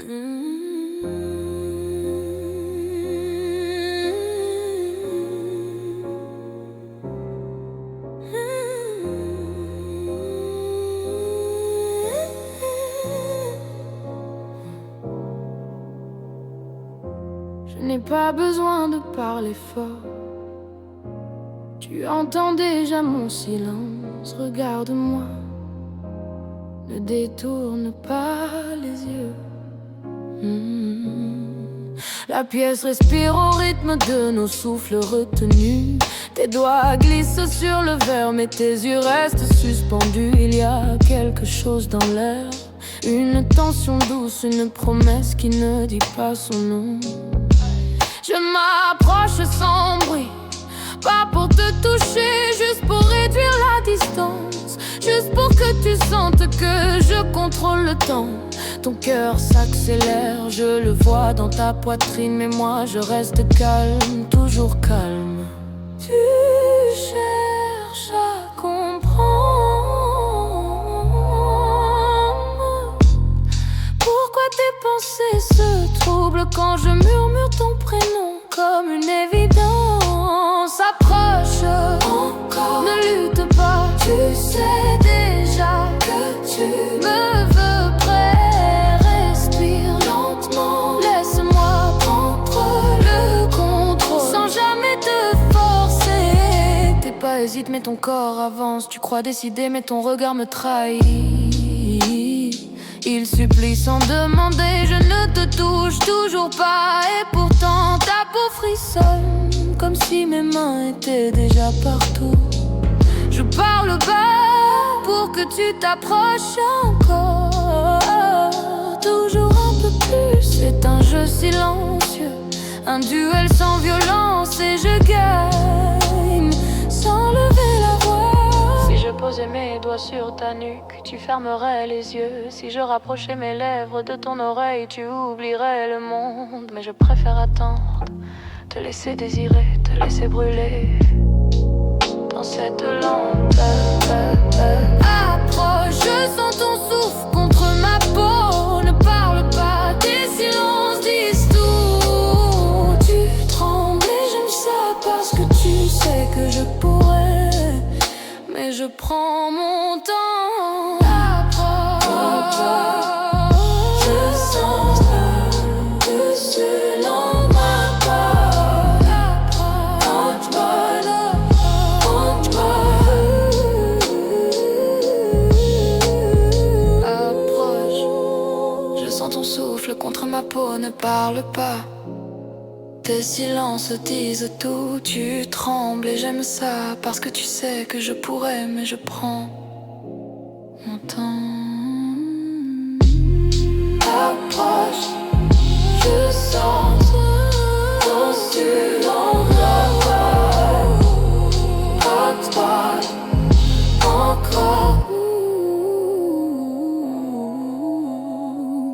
Je n'ai pas besoin de parler fort. Tu entends déjà mon silence. Regarde-moi, ne détourne pas les yeux. La pièce respire au rythme de nos souffles retenus. Tes doigts glissent sur le verre, mais tes yeux restent suspendus. Il y a quelque chose dans l'air, une tension douce, une promesse qui ne dit pas son nom. Je m'approche sans bruit, pas pour te toucher, juste pour réduire la distance, juste pour que tu sentes que je contrôle le temps. Ton cœur s'accélère, je le vois dans ta poitrine, mais moi je reste calme, toujours calme. Tu cherches à comprendre pourquoi tes pensées se troublent quand je murmure ton prénom comme une évidence. Approche encore, ne lutte pas, tu sais déjà que tu me veux près. Respire lentement, laisse-moi prendre le contrôle sans jamais te forcer. Tes pas hésitent mais ton corps avance. Tu crois décider mais ton regard me trahit. Il supplie sans demander, je ne te touche toujours pas. Et pourtant ta peau frissonne comme si mes mains étaient déjà partout. Je parle bas pour que tu t'approches encore, toujours un peu plus. C'est un jeu silencieux, un duel sans violence, et je gagne sans lever la voix. Si je posais mes doigts sur ta nuque, tu fermerais les yeux. Si je rapprochais mes lèvres de ton oreille, tu oublierais le monde. Mais je préfère attendre, te laisser désirer, te laisser brûler dans cette lenteur. Approche, je sens ton souffle contre ma peau. Ne parle pas, tes silences disent tout. Tu trembles et j'aime ça parce que tu sais que je pourrais, mais je prends mon temps. Approche, je sens dessus dans ma peau. Approche, je sens ton souffle contre ma peau. Ne parle pas, tes silences disent tout. Tu trembles et j'aime ça parce que tu sais que je pourrais, mais je prends mon temps. Approche, je sens ton souffle dans ma peau. Approche, encore.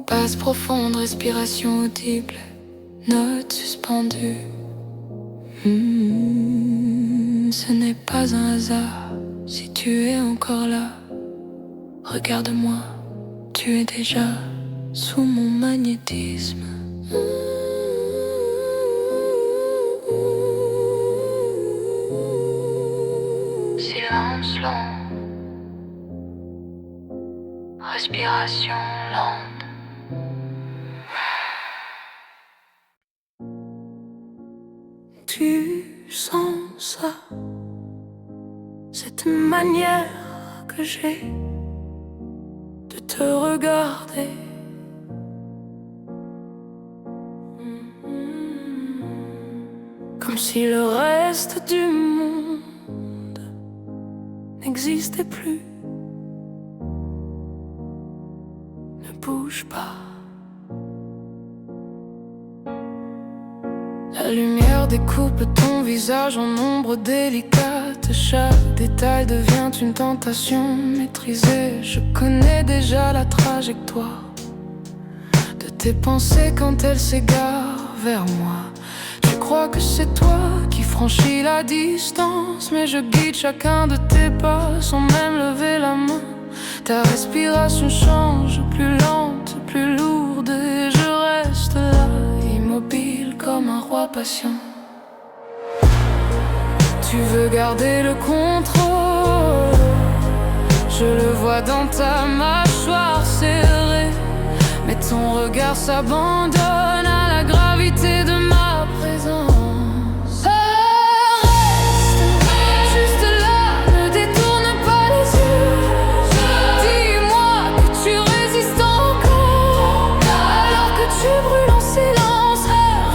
Passe profonde, respiration audible, note suspendue. Ce n'est pas un hasard si tu es encore là. Regarde-moi, tu es déjà sous mon magnétisme. Silence long, respiration lente. Tu sens ça, cette manière que j'ai de te regarder. Comme si le reste du monde n'existait plus. Ne bouge pas. La lumière découpe ton visage en ombres délicates. Chaque détail devient une tentation maîtrisée. Je connais déjà la trajectoire de tes pensées quand elles s'égarent vers moi. Tu crois que c'est toi qui franchis la distance, mais je guide chacun de tes pas sans même lever la main. Ta respiration change, plus lente, plus lourde, et je la passion. Tu veux garder le contrôle, je le vois dans ta mâchoire serrée. Mais ton regard s'abandonne à la gravité de ma présence. Reste juste là, ne détourne pas les yeux. Dis-moi que tu résistes encore, alors que tu brûles en silence.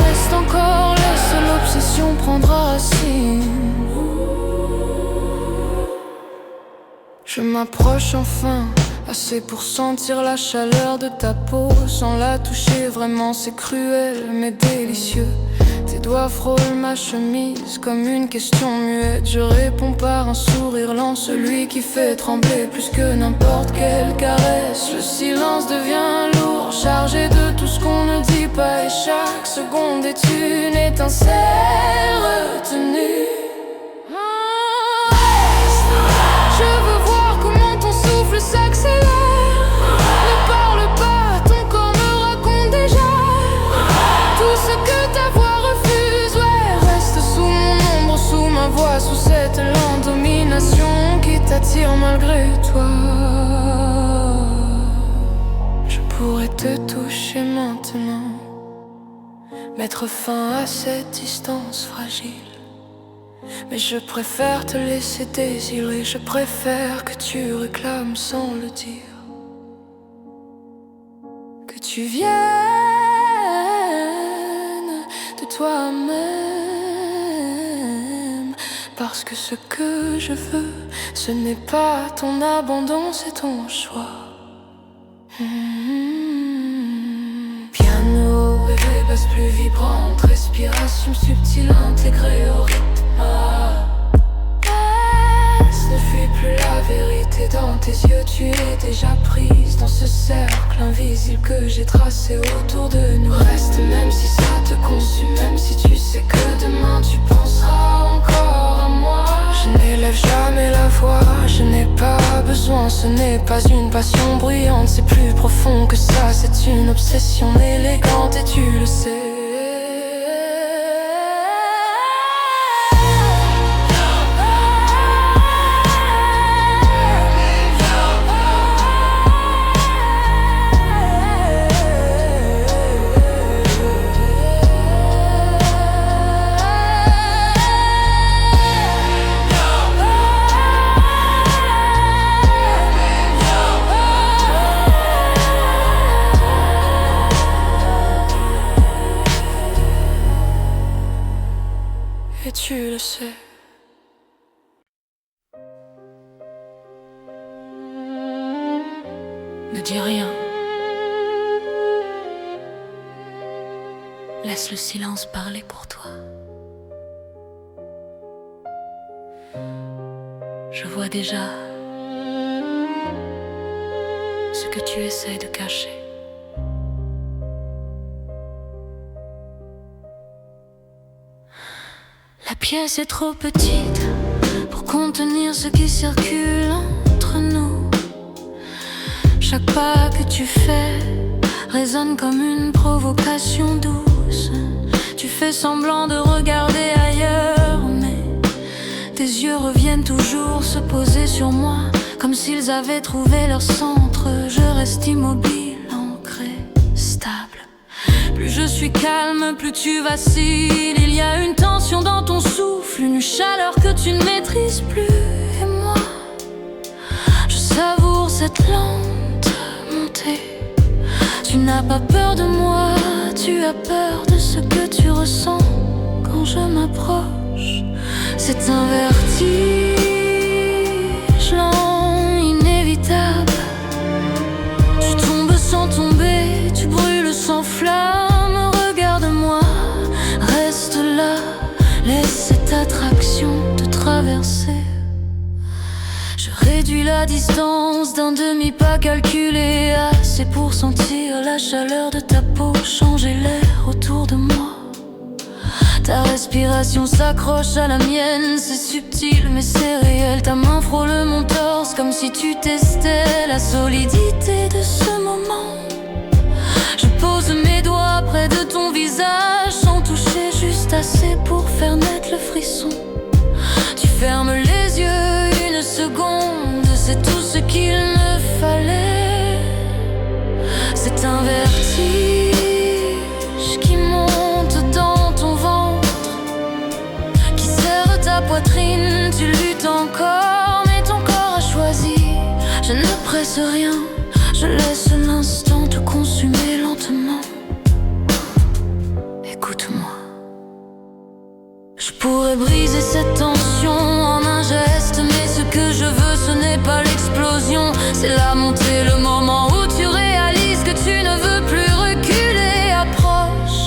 Reste encore, laisse l'obsession prendre racine. Je m'approche enfin, assez pour sentir la chaleur de ta peau. Sans la toucher vraiment c'est cruel mais délicieux. Tes doigts frôlent ma chemise comme une question muette. Je réponds par un sourire lent, celui qui fait trembler plus que n'importe quelle caresse. Le silence devient lourd, chargé de tout ce qu'on ne dit pas. Et chaque seconde est une étincelle retenue. Je veux voir comment ton souffle s'accélère. Ne parle pas, ton corps me raconte déjà tout ce que ta voix refuse. Ouais, reste sous mon ombre, sous ma voix, sous cette lente domination qui t'attire malgré toi. Je pourrais te toucher maintenant, mettre fin à cette distance fragile. Mais je préfère te laisser désirer, je préfère que tu réclames sans le dire. Que tu viennes de toi-même. Parce que ce que je veux, ce n'est pas ton abandon, c'est ton choix. Piano, rêve, basse plus vibrante, respiration subtile intégrée au rythme. Ne fuis plus la vérité dans tes yeux, tu es déjà prise dans ce cercle invisible que j'ai tracé autour de nous. Reste même si ça te consume, même si tu sais que demain tu penseras encore à moi. Je n'élève jamais la voix, je n'ai pas besoin, ce n'est pas une passion bruyante, c'est plus profond que ça, c'est une obsession élégante et tu le sais. Et tu le sais. Ne dis rien. Laisse le silence parler pour toi. Je vois déjà ce que tu essaies de cacher. La pièce est trop petite pour contenir ce qui circule entre nous. Chaque pas que tu fais résonne comme une provocation douce. Tu fais semblant de regarder ailleurs, mais tes yeux reviennent toujours se poser sur moi, comme s'ils avaient trouvé leur centre. Je reste immobile, ancré, stable. Plus je suis calme, plus tu vacilles. Il y a une tension dans ton souffle, une chaleur que tu ne maîtrises plus. Et moi, je savoure cette lente montée. Tu n'as pas peur de moi, tu as peur de ce que tu ressens quand je m'approche. C'est un vertige lent, inévitable. Tu tombes sans tomber, tu brûles sans flamme. Regarde-moi, reste là, laisse cette attraction te traverser. Je réduis la distance d'un demi-pas calculé, assez pour sentir la chaleur de ta peau changer l'air autour de moi. Ta respiration s'accroche à la mienne, c'est subtil mais c'est réel. Ta main frôle mon torse comme si tu testais la solidité de ce moment. Je pose mes doigts près de ton visage sans toucher, juste assez pour faire naître le frisson. Tu fermes les yeux une seconde, c'est tout ce qu'il me fallait. C'est un vertige qui monte dans ton ventre, qui serre ta poitrine, tu luttes encore, mais ton corps a choisi. Je ne presse rien, je laisse l'instant te consumer lentement. Écoute-moi. Je pourrais briser cette tension en un geste, mais ce que je veux, ce n'est pas l'explosion. C'est la montée, le moment où tu réalises que tu ne veux plus reculer. Approche,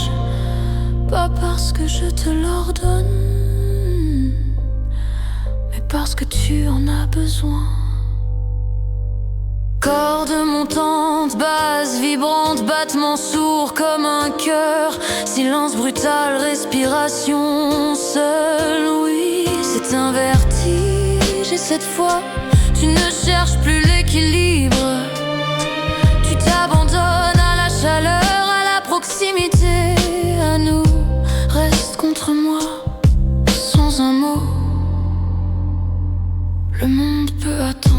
pas parce que je te l'ordonne, mais parce que tu en as besoin. Cordes montantes, basses, vibrantes, battements sourds comme un cœur. Silence brutal, respiration seule, oui, c'est un vertige. Et cette fois, tu ne cherches plus l'équilibre. Tu t'abandonnes à la chaleur, à la proximité. À nous, reste contre moi, sans un mot. Le monde peut attendre.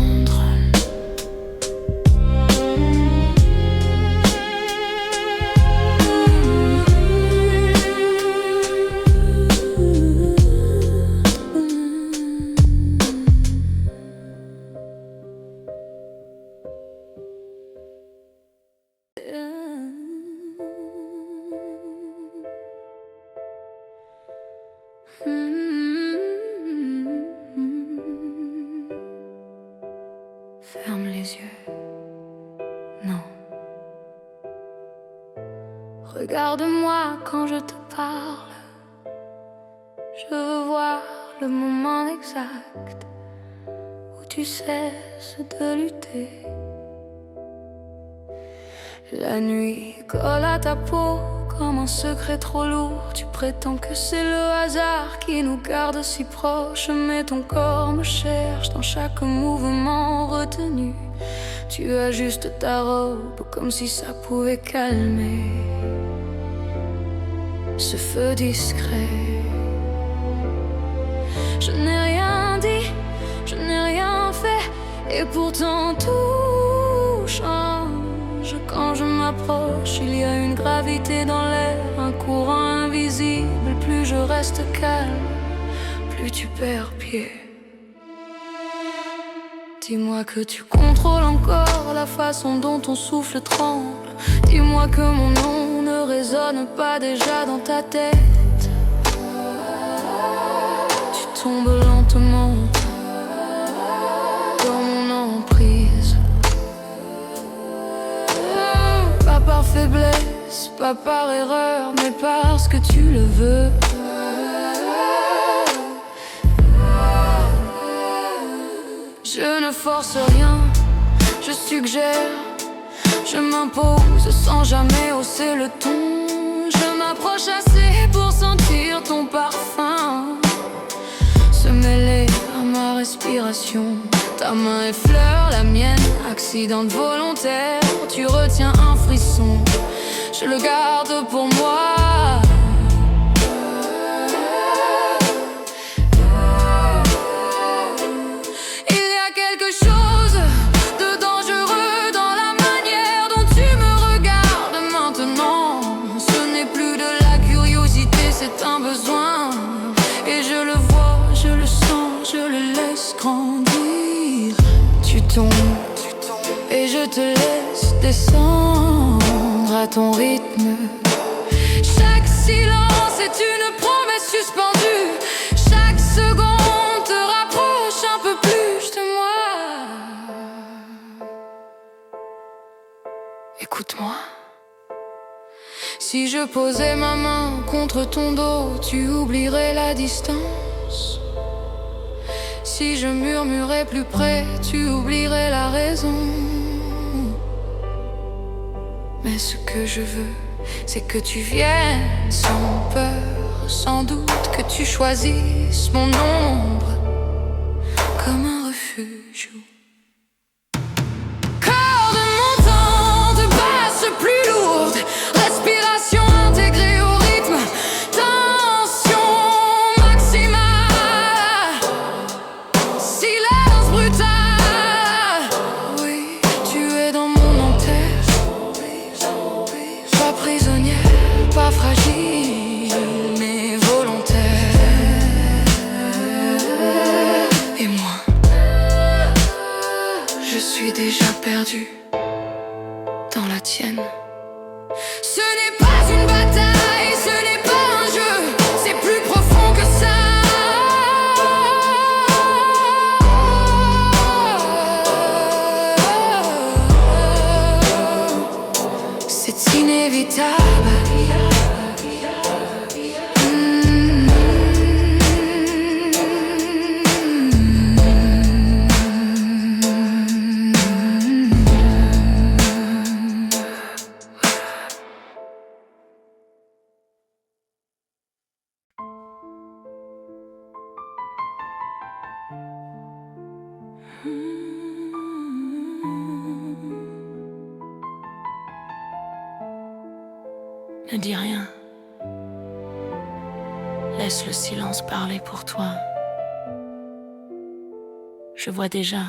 Ferme les yeux. Non. Regarde-moi quand je te parle. Je veux voir le moment exact où tu cesses de lutter. La nuit colle à ta peau comme un secret trop lourd. Tu prétends que c'est le hasard qui nous garde si proches, mais ton corps me cherche dans chaque mouvement retenu. Tu ajustes ta robe comme si ça pouvait calmer ce feu discret. Je n'ai rien dit, je n'ai rien fait, et pourtant tout change. Quand je m'approche, il y a une gravité dans l'air, un courant invisible. Plus je reste calme, plus tu perds pied. Dis-moi que tu contrôles encore la façon dont ton souffle tremble. Dis-moi que mon nom ne résonne pas déjà dans ta tête. Tu tombes lentement dans mon emprise. Pas par faiblesse, pas par erreur, mais parce que tu le veux. Je ne force rien, je suggère, je m'impose sans jamais hausser le ton. Je m'approche assez pour sentir ton parfum se mêler à ma respiration. Ta main effleure la mienne, accident volontaire. Tu retiens un frisson, je le garde pour moi. Grandir, tu tombes et je te laisse descendre à ton rythme. Chaque silence est une promesse suspendue. Chaque seconde te rapproche un peu plus de moi. Écoute-moi. Si je posais ma main contre ton dos, tu oublierais la distance. Si je murmurais plus près, tu oublierais la raison. Mais ce que je veux, c'est que tu viennes sans peur, sans doute, que tu choisisses mon ombre comme un refuge. Cordes montantes, basses plus lourdes, respiration intégrée au rythme, tension. Ne dis rien. Laisse le silence parler pour toi. Je vois déjà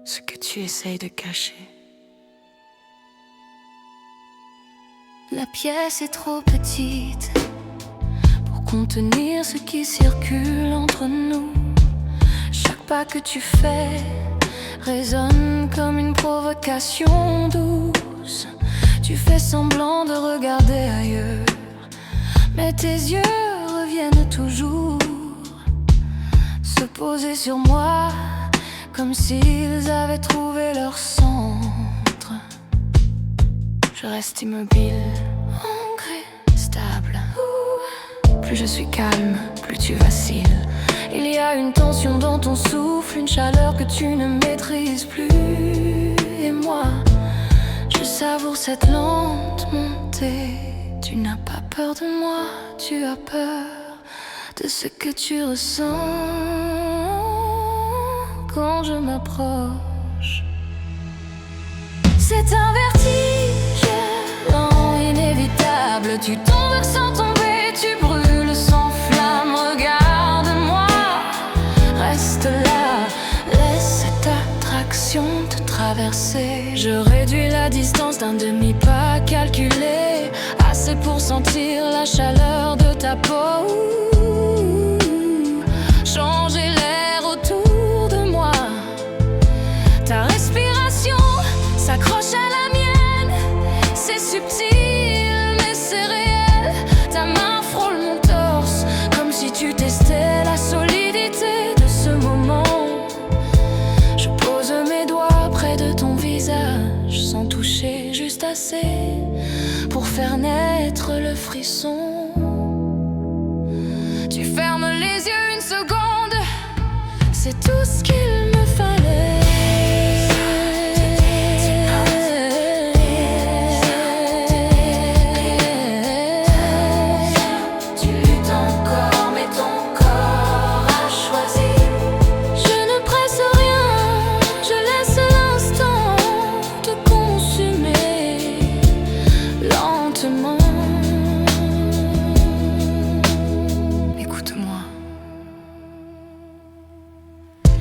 ce que tu essayes de cacher. La pièce est trop petite pour contenir ce qui circule entre nous. Chaque pas que tu fais résonne comme une provocation douce. Tu fais semblant de regarder ailleurs, mais tes yeux reviennent toujours se poser sur moi, comme s'ils avaient trouvé leur centre. Je reste immobile, ancré, stable. Plus je suis calme, plus tu vacilles. Il y a une tension dans ton souffle, une chaleur que tu ne maîtrises plus. Et moi, je savoure cette lente montée. Tu n'as pas peur de moi, tu as peur de ce que tu ressens quand je m'approche. C'est un vertige lent, inévitable. Tu tombes sans tomber, tu brûles sans flamme. Regarde-moi, reste là, laisse cette attraction te traverser. Je réduis la distance d'un demi-pas calculé, assez pour sentir la chaleur de ta peau. Changer l'air autour de moi. Ta respiration s'accroche à la mienne. C'est subtil mais c'est réel. Ta main frôle mon torse, comme si tu testais la solidité de ce moment. Je pose mes doigts près de ton visage, sans toucher, juste assez pour faire naître le frisson. Tu fermes les yeux une seconde, c'est tout ce qu'il me fallait. Tu luttes encore, mais ton corps a choisi. Je ne presse rien, je laisse l'instant te consumer lentement. Écoute-moi.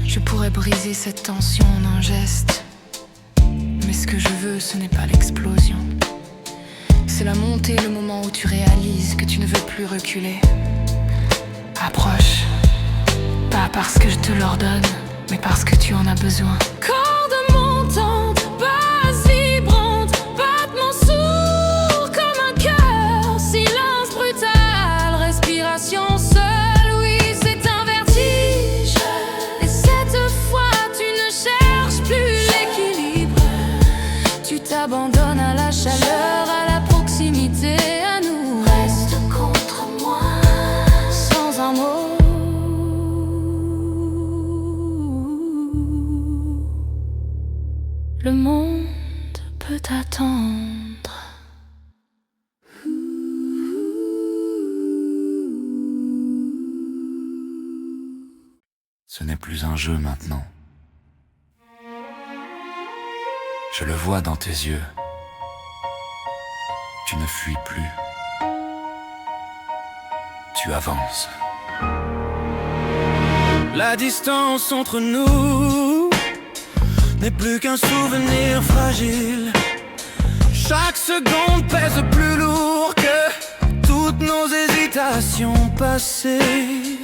Je pourrais briser cette tension en un geste, mais ce que je veux, ce n'est pas l'explosion. C'est la montée, le moment où tu réalises que tu ne veux plus reculer. Approche, pas parce que je te l'ordonne, mais parce que tu en as besoin. Corde montante, basse vibrante, battement sourd comme un cœur. Silence brutal, respiration seule, oui c'est un vertige. Et cette fois tu ne cherches plus l'équilibre. Tu t'abandonnes à la chaleur, à la proximité, à nous. Reste contre moi, sans un mot. Le monde peut attendre. Ce n'est plus un jeu maintenant. Je le vois dans tes yeux. Tu ne fuis plus. Tu avances. La distance entre nous n'est plus qu'un souvenir fragile. Chaque seconde pèse plus lourd que toutes nos hésitations passées.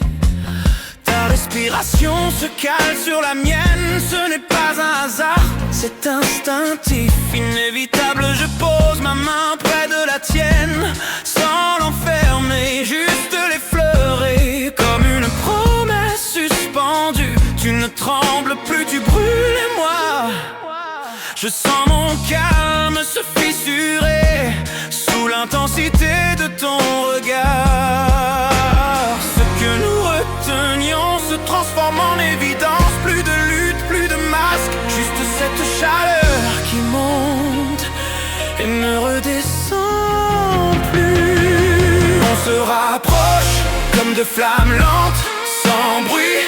Ta respiration se cale sur la mienne, ce n'est pas un hasard, c'est instinctif, inévitable. Je pose ma main près de la tienne, sans l'enfermer, juste l'effleurer, comme une promesse suspendue. Tu ne trembles plus, tu brûles et moi, je sens mon calme se fissurer sous l'intensité de ton regard. Ce que nous retenions se transforme en évidence. Plus de lutte, plus de masque, juste cette chaleur qui monte et ne redescend plus. On se rapproche comme de flammes lentes, sans bruit,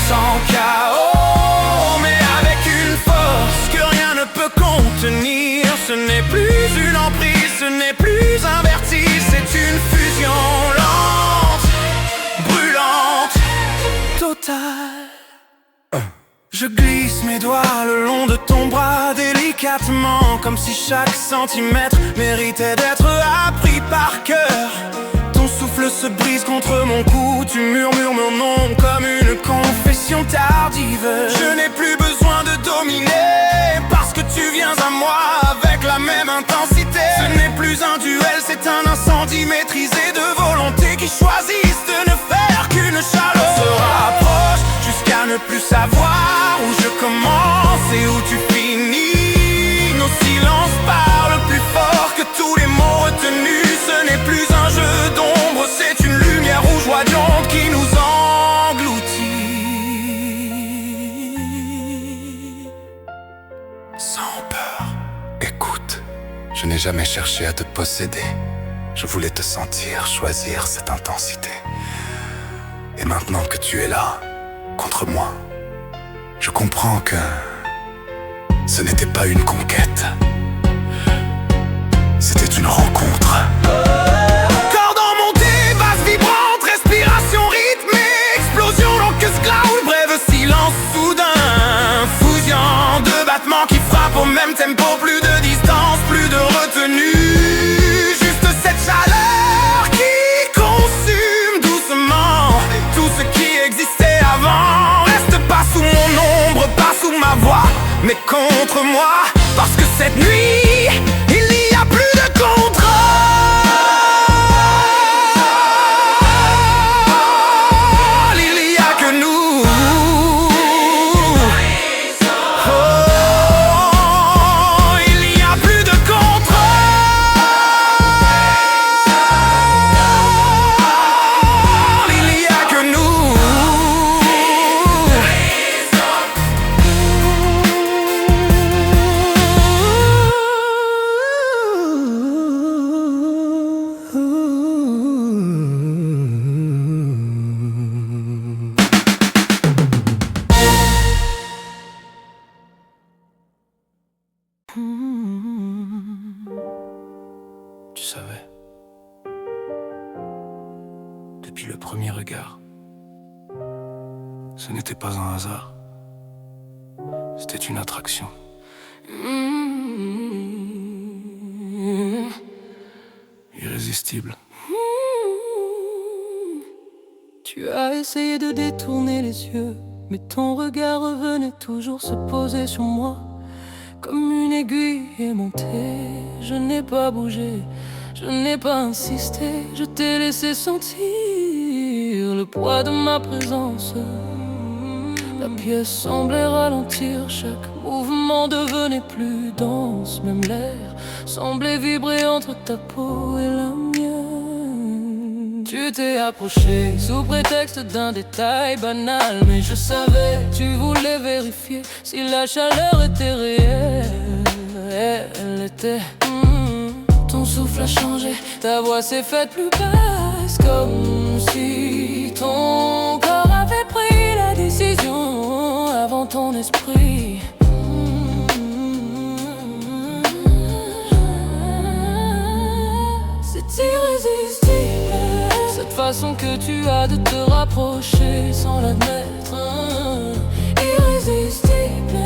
sans chaos, mais avec une force que rien ne peut contenir. Ce n'est plus une emprise, ce n'est plus un vertige, c'est une fusion lente, brûlante, totale. Je glisse mes doigts le long de ton bras délicatement, comme si chaque centimètre méritait d'être appris par cœur. Ton souffle se brise contre mon cou, tu murmures mon nom comme une confession tardive. Je n'ai plus besoin de dominer, parce que tu viens à moi avec la même intensité. Ce n'est plus un duel, c'est un incendie maîtrisé de volonté qui choisissent de ne faire qu'une chaleur. On se rapproche jusqu'à ne plus savoir où je commence et où tu finis. Nos silences parlent plus fort que tous les mots retenus. Ce n'est plus un jeu d'ombre, c'est une lumière rougeoyante qui nous engloutit. Sans peur, écoute, je n'ai jamais cherché à te posséder. Je voulais te sentir, choisir cette intensité. Et maintenant que tu es là, contre moi, je comprends que ce n'était pas une conquête, c'était une rencontre. Cordes en montée, basse vibrante, respiration rythmée, explosion rauqueuse cloud, bref silence soudain, fusion de battements qui frappent au même tempo, plus de distance, plus de retenue, juste cette chaleur qui consume doucement tout ce qui existait avant. Reste pas sous mon ombre, pas sous ma voix, mais contre moi, parce que cette nuit, il n'y a plus de contrôle. Il n'y a que nous. Oh, il n'y a plus de contrôle. Il n'y a que nous. Tu savais, depuis le premier regard, ce n'était pas un hasard, c'était une attraction. Irrésistible. Tu as essayé de détourner les yeux, mais ton regard revenait toujours se poser sur moi. Comme une aiguille aimantée, je n'ai pas bougé, je n'ai pas insisté, je t'ai laissé sentir le poids de ma présence. La pièce semblait ralentir, chaque mouvement devenait plus dense, même l'air semblait vibrer entre ta peau et la mienne. Tu t'es approché sous prétexte d'un détail banal, mais je savais, tu voulais vérifier si la chaleur était réelle. Elle était. Ton souffle a changé, ta voix s'est faite plus basse, comme si ton corps avait pris la décision avant ton esprit. C'est irrésistible, cette façon que tu as de te rapprocher sans l'admettre. Irrésistible,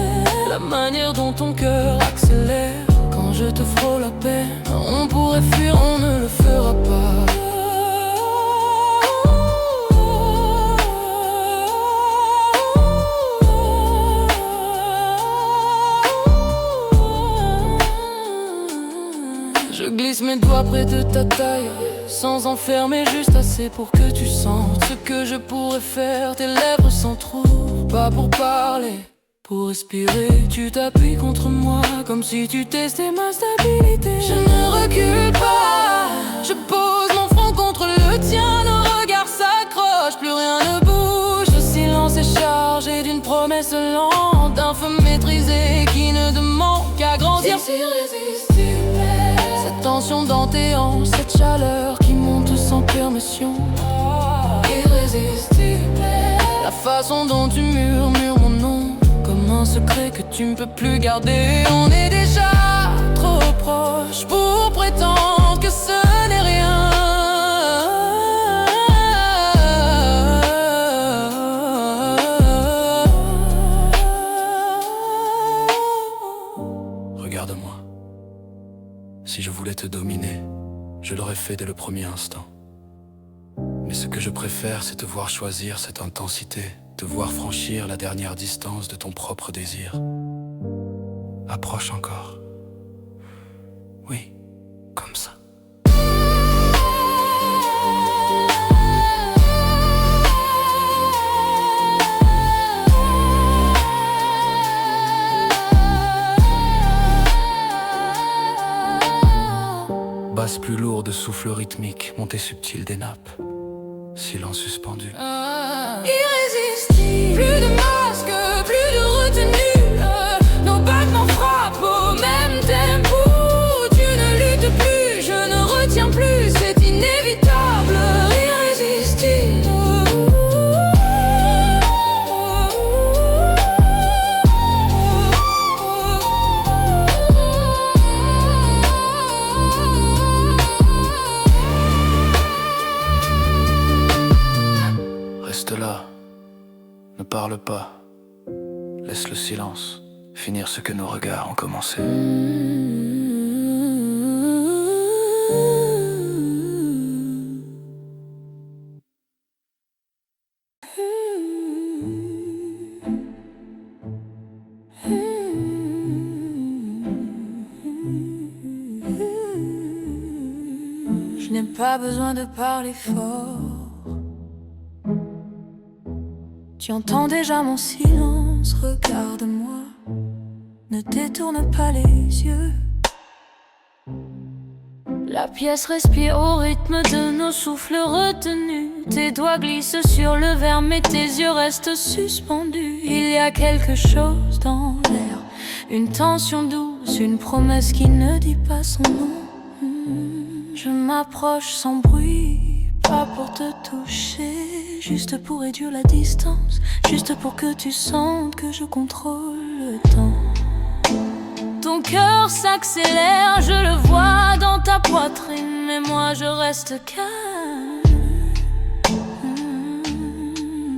la manière dont ton cœur accélère quand je te frôle à peine. On pourrait fuir, on ne le fera pas. Je glisse mes doigts près de ta taille, sans enfermer, juste assez pour que tu sentes ce que je pourrais faire. Tes lèvres s'entrouvent, pas pour parler, pour respirer. Tu t'appuies contre moi, comme si tu testais ma stabilité. Je ne recule pas. tension dans tes hanches, cette chaleur qui monte sans permission. Irrésistible, la façon dont tu murmures mon nom comme un secret que tu ne peux plus garder. On est déjà trop proche pour prétendre que ce n'est rien. Regarde-moi. Si je voulais te dominer, je l'aurais fait dès le premier instant. Mais ce que je préfère, c'est te voir choisir cette intensité, te voir franchir la dernière distance de ton propre désir. Approche encore. Oui, comme ça. Basse plus lourde, souffle rythmique, montée subtile des nappes. Silence suspendu. Irrésistible, plus de masque, plus de retenue. Nos battements frappent au même tempo. Tu ne luttes plus, je ne retiens plus, c'est inévitable. Irrésistible. Reste là, ne parle pas, laisse le silence finir ce que nos regards ont commencé. Je n'ai pas besoin de parler fort. Tu entends déjà mon silence, regarde-moi. Ne détourne pas les yeux. La pièce respire au rythme de nos souffles retenus. Tes doigts glissent sur le verre, mais tes yeux restent suspendus. Il y a quelque chose dans l'air, une tension douce, une promesse qui ne dit pas son nom. Je m'approche sans bruit, pas pour te toucher, juste pour réduire la distance, juste pour que tu sentes que je contrôle le temps. Ton cœur s'accélère, je le vois dans ta poitrine, mais moi je reste calme,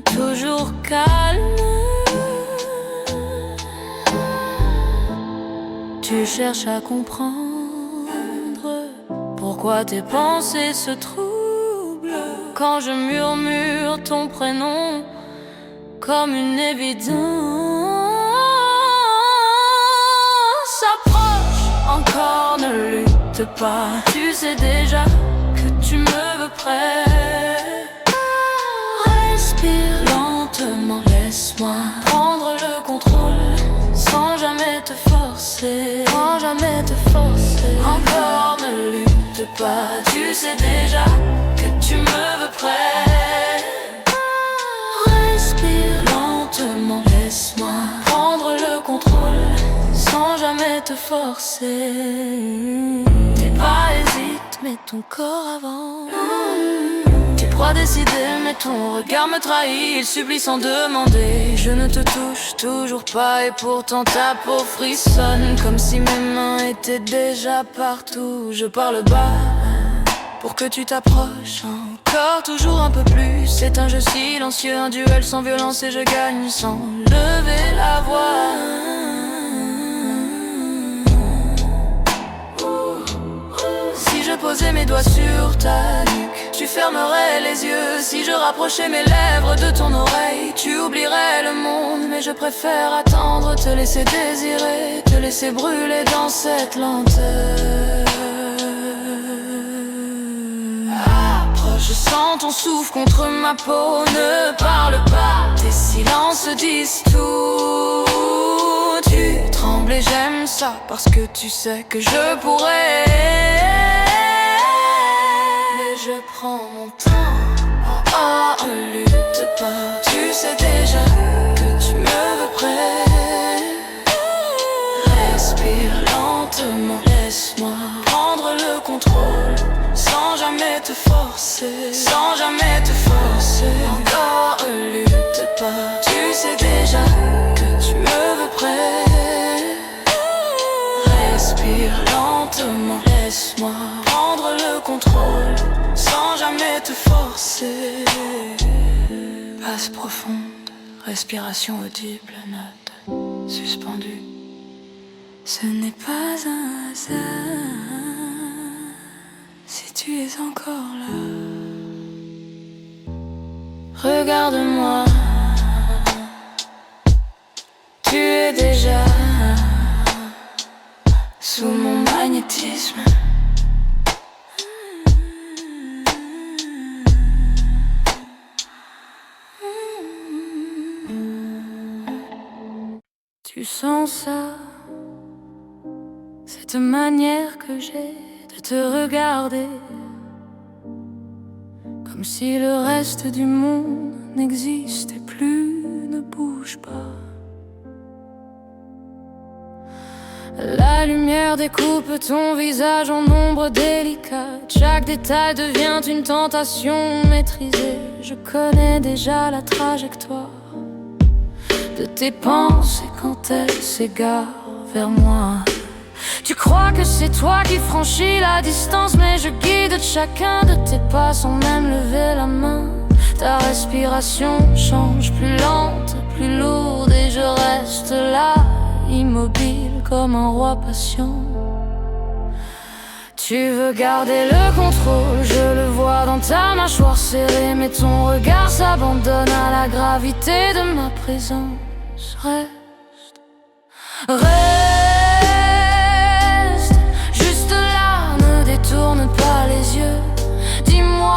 toujours calme. Tu cherches à comprendre pourquoi tes pensées se troublent quand je murmure ton prénom comme une évidence. Approche encore, ne lutte pas. Tu sais déjà que tu me veux près. Respire lentement, laisse-moi prendre le contrôle sans jamais te forcer, sans jamais te forcer. Encore ne lutte pas, tu sais déjà que tu me veux près. Respire lentement, laisse-moi prendre le contrôle sans jamais te forcer. Tes pas hésitent, mais ton corps avance. Tu crois décider, mais ton regard me trahit. Il supplie sans demander. Je ne te touche toujours pas et pourtant ta peau frissonne comme si mes mains étaient déjà partout. Je parle bas pour que tu t'approches encore, toujours un peu plus. C'est un jeu silencieux, un duel sans violence et je gagne sans lever la voix. Si je posais mes doigts sur ta nuque, tu fermerais les yeux. Si je rapprochais mes lèvres de ton oreille, tu oublierais le monde. Mais je préfère attendre, te laisser désirer, te laisser brûler dans cette lenteur. Je sens ton souffle contre ma peau, ne parle pas, tes silences disent tout. Tu trembles et j'aime ça parce que tu sais que je pourrais. Mais je prends mon temps, ne lutte pas. Tu sais déjà que tu me veux près. Respire lentement, laisse-moi prendre le contrôle te forcer, sans jamais te forcer. Encore lutte pas, tu sais déjà que tu me veux près. Respire lentement, laisse-moi prendre le contrôle, sans jamais te forcer. Passe profonde, respiration audible, note suspendue. Ce n'est pas un hasard si tu es encore là. Regarde-moi, tu es déjà sous mon magnétisme. Tu sens ça, cette manière que j'ai de te regarder, comme si le reste du monde n'existait plus. Ne bouge pas. La lumière découpe ton visage en ombres délicates. Chaque détail devient une tentation maîtrisée. Je connais déjà la trajectoire de tes pensées quand elles s'égarent vers moi. Tu crois que c'est toi qui franchis la distance, mais je guide chacun de tes pas sans même lever la main. Ta respiration change, plus lente, plus lourde, et je reste là, immobile comme un roi patient. Tu veux garder le contrôle, je le vois dans ta mâchoire serrée, mais ton regard s'abandonne à la gravité de ma présence. Reste, reste, juste là, ne détourne pas les yeux. Dis-moi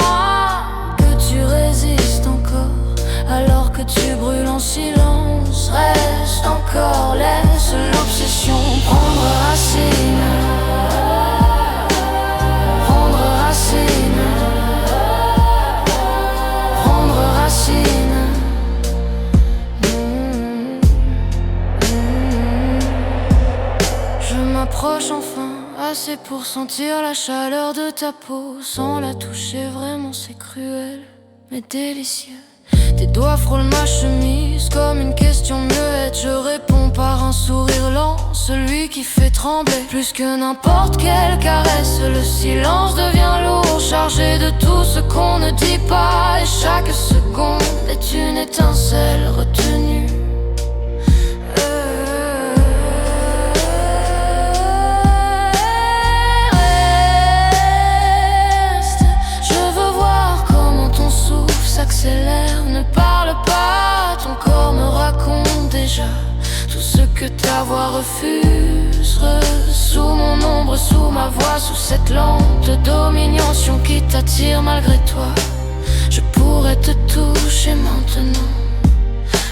que tu résistes encore, alors que tu brûles en silence. Reste encore, laisse l'obsession prendre racine. Prendre racine. Prendre racine. Je m'approche enfin, assez pour sentir la chaleur de ta peau. Sans la toucher vraiment, c'est cruel mais délicieux. Tes doigts frôlent ma chemise comme une question muette. Je réponds par un sourire lent, celui qui fait trembler. Plus que n'importe quelle caresse, le silence devient lourd, chargé de tout ce qu'on ne dit pas. Et chaque seconde est une étincelle retenue. S'accélère, ne parle pas, ton corps me raconte déjà tout ce que ta voix refuse. Sous mon ombre, sous ma voix, sous cette lente domination qui t'attire malgré toi. Je pourrais te toucher maintenant,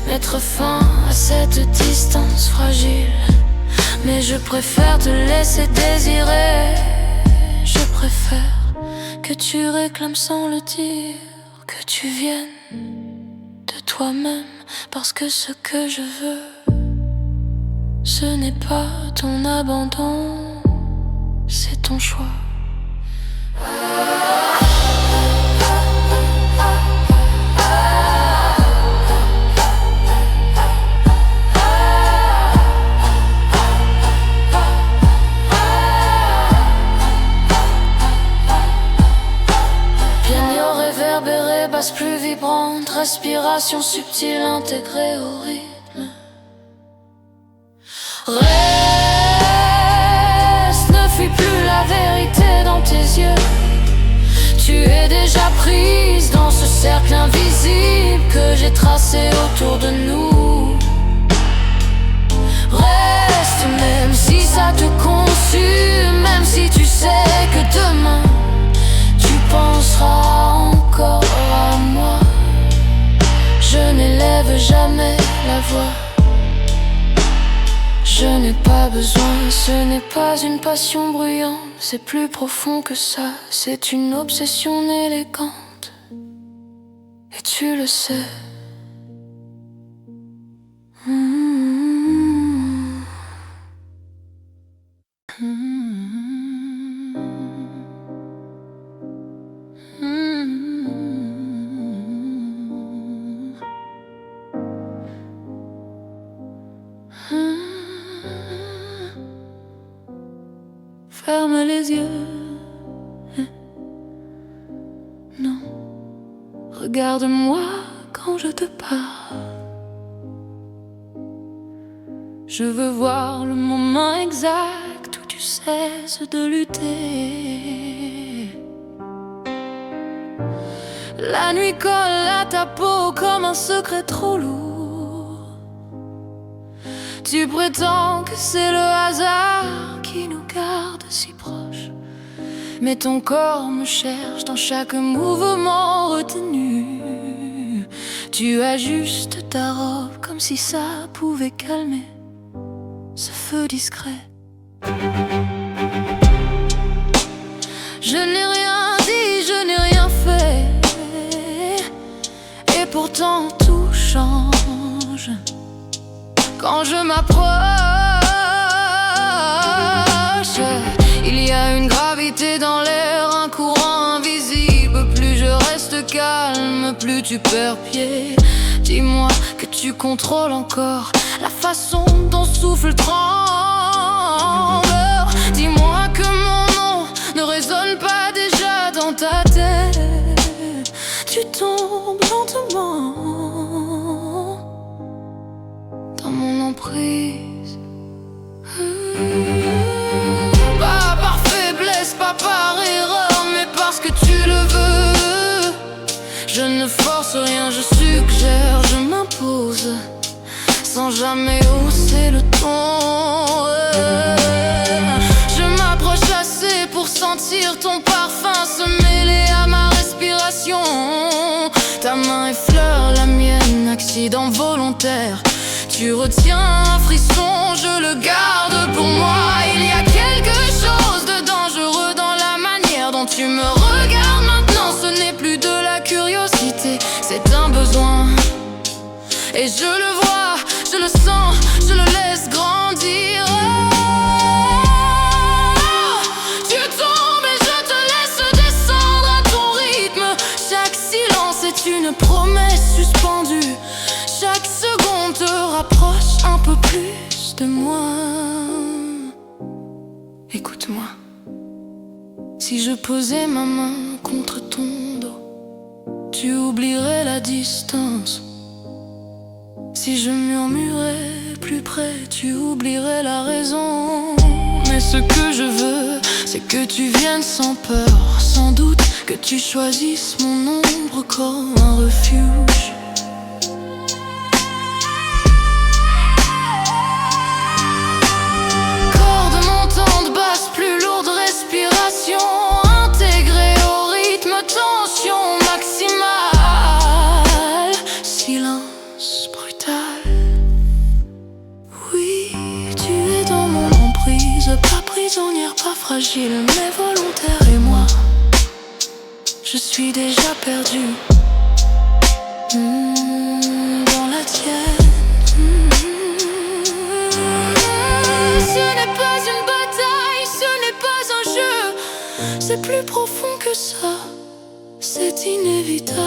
mettre fin à cette distance fragile, mais je préfère te laisser désirer. Je préfère que tu réclames sans le dire, que tu viennes de toi-même, parce que ce que je veux, ce n'est pas ton abandon, c'est ton choix. Basse plus vibrante, respiration subtile intégrée au rythme. Reste, ne fuis plus la vérité dans tes yeux. Tu es déjà prise dans ce cercle invisible que j'ai tracé autour de nous. Reste, même si ça te consume, même si tu sais que demain tu penseras encore à moi. Je n'élève jamais la voix. Je n'ai pas besoin, ce n'est pas une passion bruyante, c'est plus profond que ça, c'est une obsession élégante. Et tu le sais. les yeux. Non, regarde-moi quand je te parle. Je veux voir le moment exact où tu cesses de lutter. La nuit colle à ta peau comme un secret trop lourd. Tu prétends que c'est le hasard qui nous garde si proches, mais ton corps me cherche dans chaque mouvement retenu. Tu ajustes ta robe comme si ça pouvait calmer ce feu discret. Je n'ai rien dit, je n'ai rien fait, et pourtant tout change quand je m'approche. Il y a une gravité dans l'air, un courant invisible. Plus je reste calme, plus tu perds pied. Dis-moi que tu contrôles encore la façon dont souffle tremble. Dis-moi que mon nom ne résonne pas déjà dans ta tête. Tu tombes lentement dans mon emprise. Pas par faiblesse, pas par erreur, mais parce que tu le veux. Je ne force rien, je suggère, je m'impose sans jamais hausser le ton. Je m'approche assez pour sentir ton parfum se mêler à ma respiration. Ta main effleure la mienne, accident volontaire. Tu retiens un frisson, je le garde pour moi. Il y a quelque chose de dangereux dans la manière dont tu me regardes maintenant. Ce n'est plus de la curiosité, c'est un besoin. Et je le vois, je le sens, je le laisse grandir. Tu tombes et je te laisse descendre à ton rythme. Chaque silence est une promesse suspendue. Chaque seconde te rapproche un peu plus de moi. Écoute-moi. Si je posais ma main contre ton dos, tu oublierais la distance. Si je murmurais plus près, tu oublierais la raison. Mais ce que je veux, c'est que tu viennes sans peur. Sans doute que tu choisisses mon ombre comme un refuge. Corde montante, basse, plus lourde respiration, intégrée au rythme, tension maximale. Silence brutal. Oui, tu es dans mon emprise, pas prisonnière, pas fragile, mais volontaire. Et moi, je suis déjà perdu dans la tienne. Ce n'est pas une bataille, ce n'est pas un jeu. C'est plus profond que ça, c'est inévitable.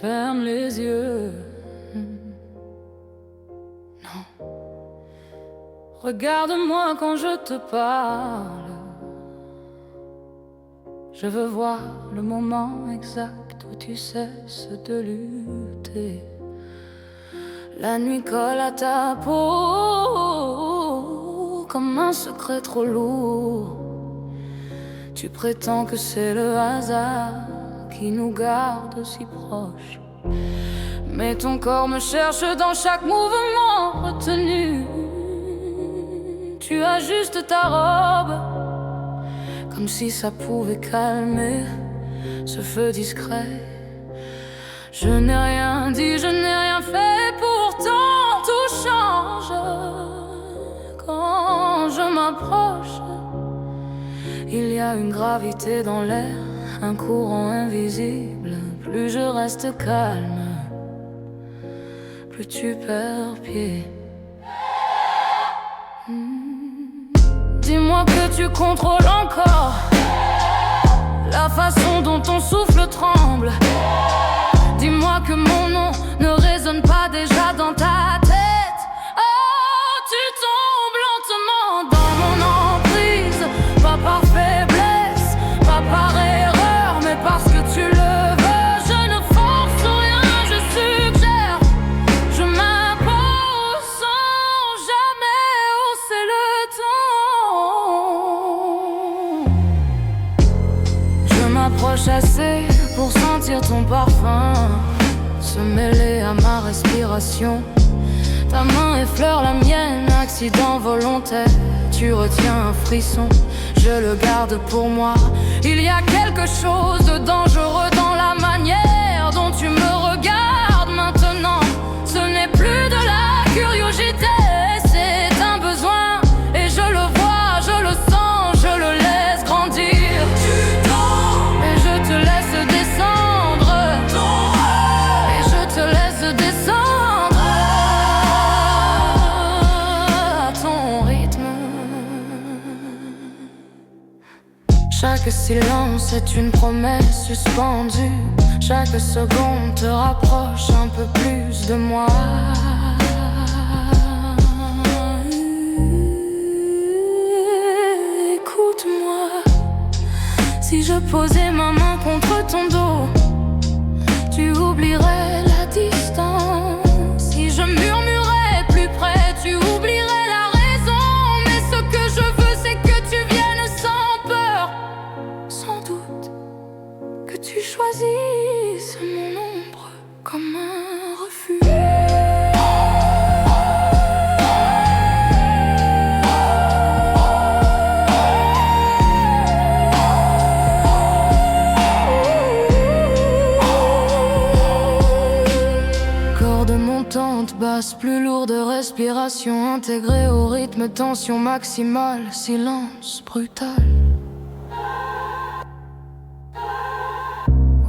Ferme les yeux. Non. Regarde-moi quand je te parle. Je veux voir le moment exact où tu cesses de lutter. La nuit colle à ta peau comme un secret trop lourd. Tu prétends que c'est le hasard qui nous garde si proches, Mais ton corps me cherche dans chaque mouvement retenu. Tu ajustes ta robe comme si ça pouvait calmer ce feu discret. Je n'ai rien dit, je n'ai rien fait, pourtant tout change. Quand je m'approche, il y a une gravité dans l'air, un courant invisible. Plus je reste calme, plus tu perds pied. Dis-moi que tu contrôles encore la façon dont ton souffle tremble. Dis-moi que mon nom ne résonne pas déjà dans ta tête. Oh, tu tombes lentement dans mon emprise. Pas par faiblesse, pas par erreur, mais parce que tu le veux. Je ne force rien, je suggère. Je m'impose sans jamais hausser le ton. Je m'approche assez pour sentir ton parfum se mêler à ma respiration. Ta main effleure la mienne, accident volontaire. Tu retiens un frisson, je le garde pour moi. Il y a quelque chose de dangereux dans la manière dont tu me regardes maintenant. Ce n'est plus de la curiosité, c'est un besoin. Et je le vois, je le sens, je le laisse grandir. Tu dors, et je te laisse descendre. Et je te laisse descendre à ton rythme. Chaque silence est une promesse suspendue. Chaque seconde te rapproche un peu plus de moi. Écoute-moi. Si je posais ma main contre ton dos, tu oublierais la distance. Si je murmurais plus près, tu oublierais la raison. Mais ce que je veux, c'est que tu viennes sans peur. Sans doute que tu choisisses mon ombre comme un refuge. Corde montante, basse, plus lourde respiration intégrée au rythme, tension maximale, silence brutal.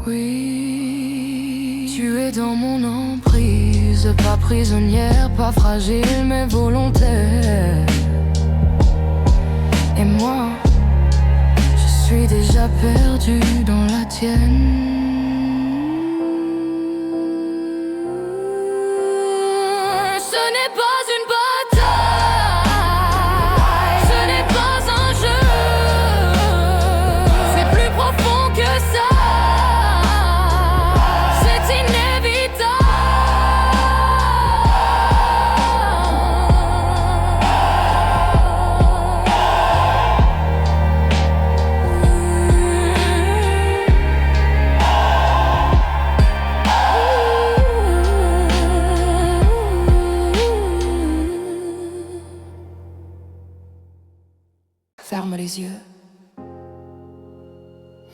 Oui, tu es dans mon emprise, pas prisonnière, pas fragile, mais volontaire. Et moi, je suis déjà perdu dans la tienne. Ce n'est pas une bataille, ce n'est pas un jeu. C'est plus profond que ça, c'est inévitable. Ferme les yeux.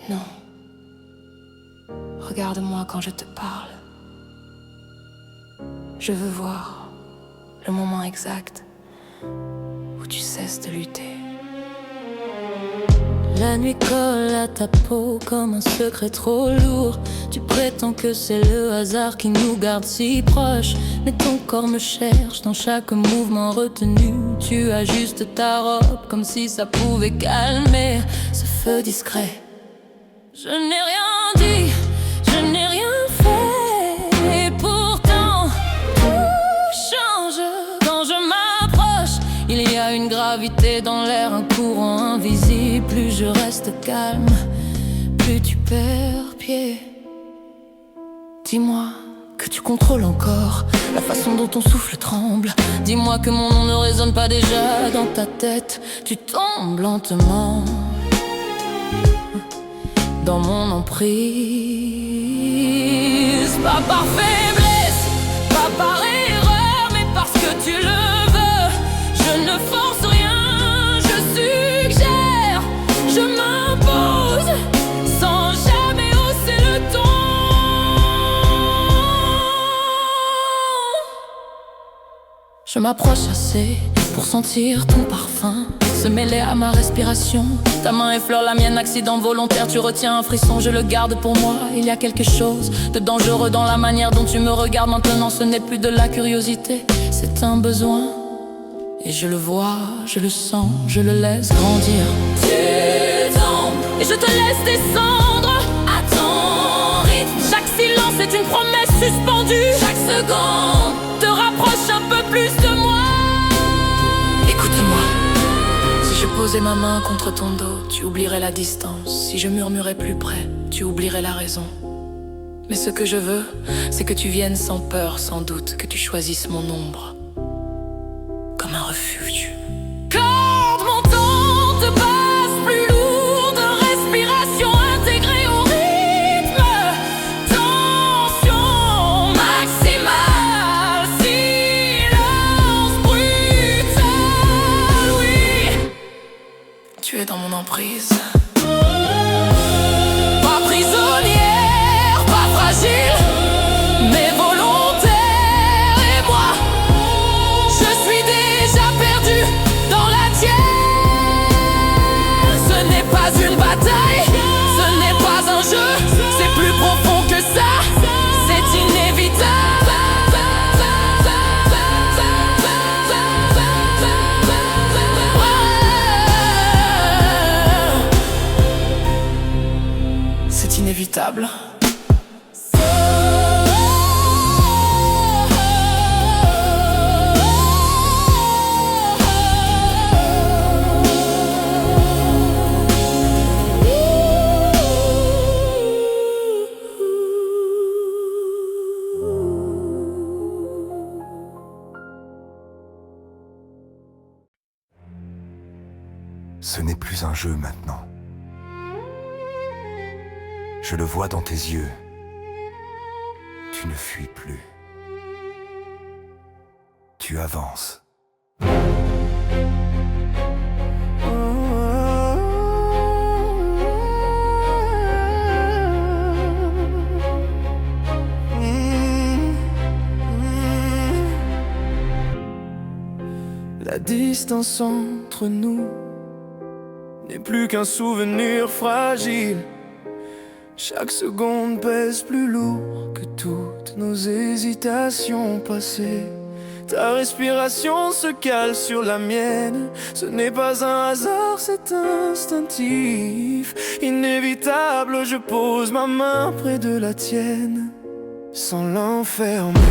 Non. Regarde-moi quand je te parle. Je veux voir le moment exact où tu cesses de lutter. La nuit colle à ta peau comme un secret trop lourd. Tu prétends que c'est le hasard qui nous garde si proches. Mais ton corps me cherche dans chaque mouvement retenu. Tu ajustes ta robe comme si ça pouvait calmer ce feu discret. Je n'ai rien dit, je n'ai rien fait. Et pourtant, tout change quand je m'approche. Il y a une gravité dans l'air, un courant invisible. Plus je reste calme, plus tu perds pied. Dis-moi que tu contrôles encore la façon dont ton souffle tremble. Dis-moi que mon nom ne résonne pas déjà dans ta tête. Tu tombes lentement dans mon emprise. Pas par faiblesse, pas par erreur, mais parce que tu le veux. Je ne force rien, je suggère, je m'impose sans jamais hausser le ton. Je m'approche assez pour sentir ton parfum se mêler à ma respiration. Ta main effleure la mienne, accident volontaire. Tu retiens un frisson, je le garde pour moi. Il y a quelque chose de dangereux dans la manière dont tu me regardes maintenant. Ce n'est plus de la curiosité, c'est un besoin. Et je le vois, je le sens, je le laisse grandir. Tu tombes et je te laisse descendre à ton rythme. Chaque silence est une promesse suspendue. Chaque seconde te rapproche un peu plus de moi. Écoute-moi. Si je posais ma main contre ton dos, tu oublierais la distance. Si je murmurais plus près, tu oublierais la raison. Mais ce que je veux, c'est que tu viennes sans peur, sans doute. Que tu choisisses mon ombre comme un refuge. Corde montante, basse plus lourde, respiration intégrée au rythme. Tension maximale, silence brutal, oui. Tu es dans mon emprise. Pas prisonnière, pas fragile, mais volontaire. Et moi, je suis déjà perdu dans la tienne. Ce n'est pas une bataille, ce n'est pas un jeu. C'est plus profond que ça, c'est inévitable. C'est inévitable. Ce n'est plus un jeu maintenant. Je le vois dans tes yeux. Tu ne fuis plus. Tu avances. La distance entre nous n'est plus qu'un souvenir fragile. Chaque seconde pèse plus lourd que toutes nos hésitations passées. Ta respiration se cale sur la mienne. Ce n'est pas un hasard, c'est instinctif. Inévitable, je pose ma main près de la tienne. Sans l'enfermer,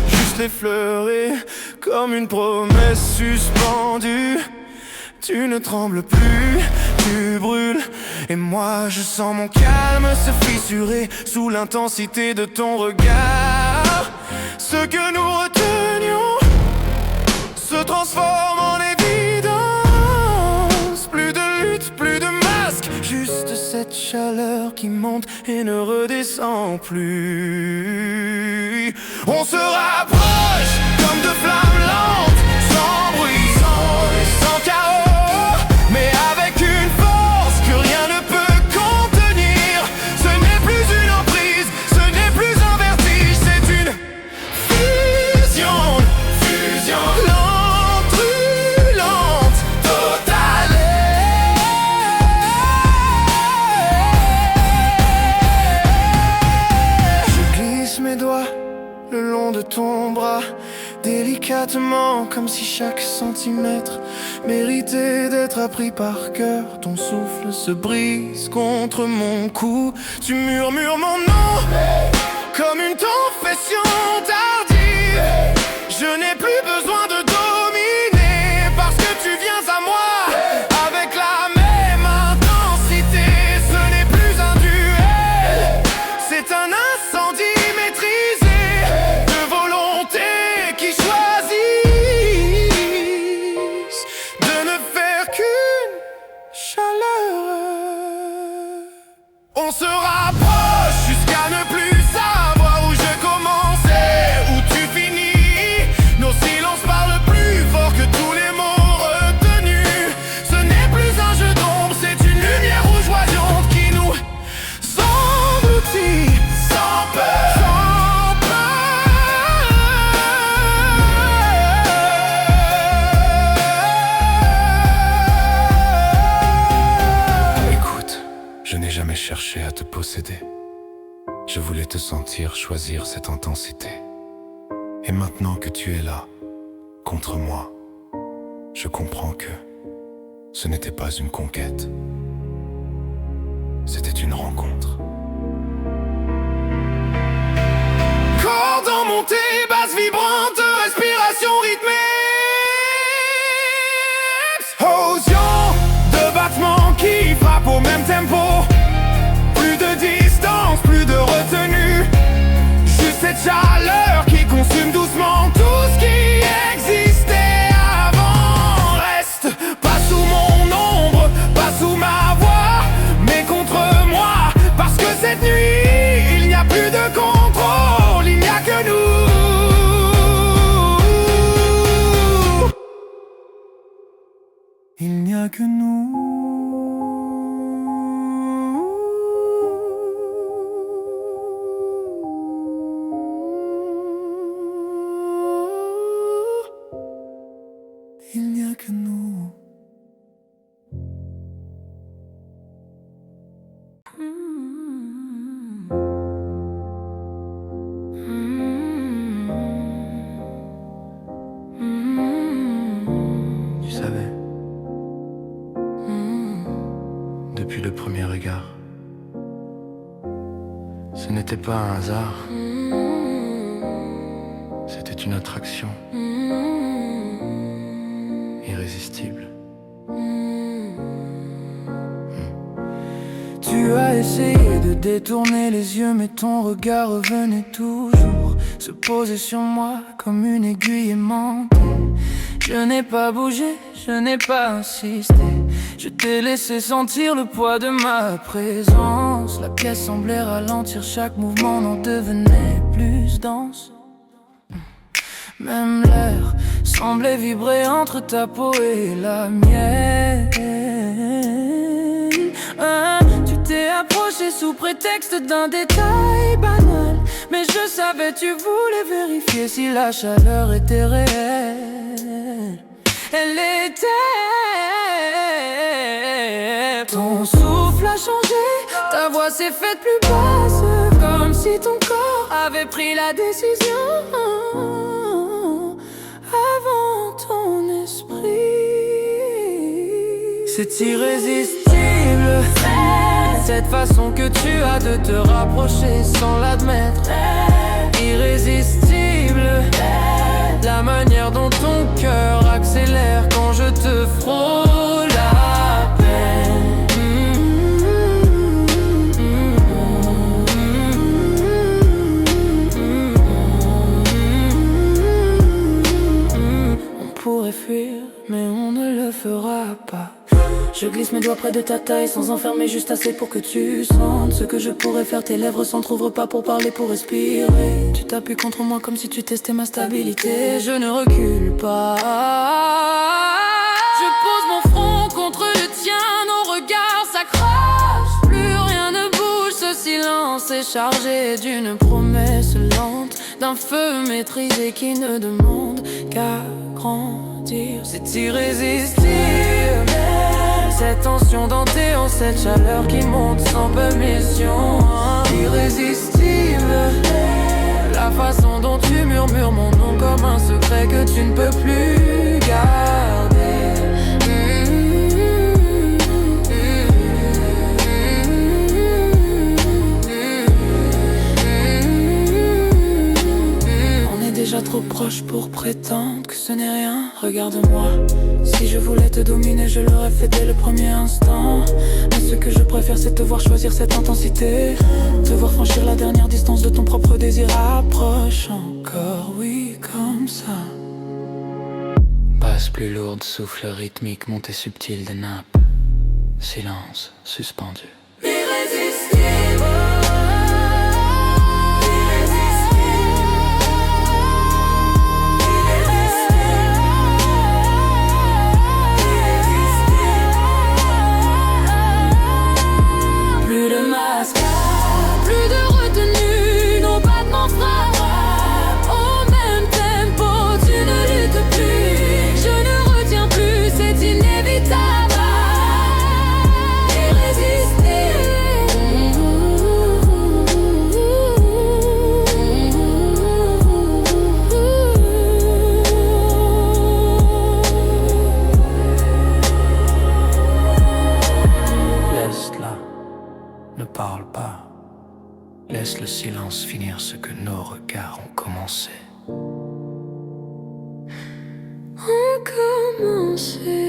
juste l'effleurer comme une promesse suspendue. Tu ne trembles plus, tu brûles. Et moi je sens mon calme se fissurer sous l'intensité de ton regard. Ce que nous retenions se transforme en évidence. Plus de lutte, plus de masque, juste cette chaleur qui monte et ne redescend plus. On se rapproche comme de flammes lentes, sans bruit, sans chaos, mais avec une force que rien ne peut contenir. Ce n'est plus une emprise, ce n'est plus un vertige, c'est une fusion, lente, brûlante, totale. Je glisse mes doigts le long de ton bras, délicatement, comme si chaque centimètre méritait d'être appris par cœur. Ton souffle se brise contre mon cou. Tu murmures mon nom comme une confession tardive. Je n'ai plus besoin de dominer parce que tu viens à moi avec la même intensité. Ce n'est plus un duel, c'est un incendie maîtrisé de volonté qui choisissent de ne faire qu'une chaleur. On se rapproche jusqu'à ne plus savoir où je commençais, où tu finis. cherché à te posséder. Je voulais te sentir, choisir cette intensité. Et maintenant que tu es là, contre moi, je comprends que ce n'était pas une conquête. C'était une rencontre. Cordes en montée, basse vibrante, respiration rythmée. Explosion de battements qui frappent au même tempo. Plus de distance, plus de retenue. Juste cette chaleur qui consume doucement tout ce qui existait avant. Reste pas sous mon ombre, pas sous ma voix, mais contre moi. Parce que cette nuit, il n'y a plus de contrôle, il n'y a que nous. Il n'y a que nous. Il n'y a que nous. Tu savais, depuis le premier regard, ce n'était pas un hasard, c'était une attraction irrésistible. Tu as essayé de détourner les yeux, mais ton regard revenait toujours, se posait sur moi comme une aiguille aimantée. Je n'ai pas bougé, je n'ai pas insisté. Je t'ai laissé sentir le poids de ma présence. La pièce semblait ralentir, chaque mouvement n'en devenait plus dense. Même l'air semblait vibrer entre ta peau et la mienne. Tu t'es approché sous prétexte d'un détail banal, mais je savais tu voulais vérifier si la chaleur était réelle. Elle était. Ton souffle a changé, ta voix s'est faite plus basse, comme si ton corps avait pris la décision avant ton esprit. C'est irrésistible, cette façon que tu as de te rapprocher sans l'admettre. Irrésistible, la manière dont ton cœur accélère quand je te frôle à peine. On pourrait fuir, mais on ne le fera pas. Je glisse mes doigts près de ta taille sans enfermer, juste assez pour que tu sentes ce que je pourrais faire. Tes lèvres s'entr'ouvrent pas pour parler, pour respirer. Tu t'appuies contre moi comme si tu testais ma stabilité. Je ne recule pas. Je pose mon front contre le tien, nos regards s'accrochent. Plus rien ne bouge, ce silence est chargé d'une promesse lente, d'un feu maîtrisé qui ne demande qu'à grandir. C'est irrésistible, cette tension dentée en cette chaleur qui monte sans permission. Irrésistible, la façon dont tu murmures mon nom comme un secret que tu ne peux plus garder. On est déjà trop proche pour prétendre que ce n'est rien. Regarde-moi, si je voulais te dominer, je l'aurais fait dès le premier instant. Mais ce que je préfère, c'est te voir choisir cette intensité, te voir franchir la dernière distance de ton propre désir. Approche encore, oui, comme ça. Basse plus lourde, souffle rythmique, montée subtile des nappes. Silence suspendu. Irrésistible. Plus de retenue, nos battements frappent au même tempo. Tu ne luttes plus, je ne retiens plus, c'est inévitable. Irrésistible. silence finir ce que nos regards ont commencé. On commençait.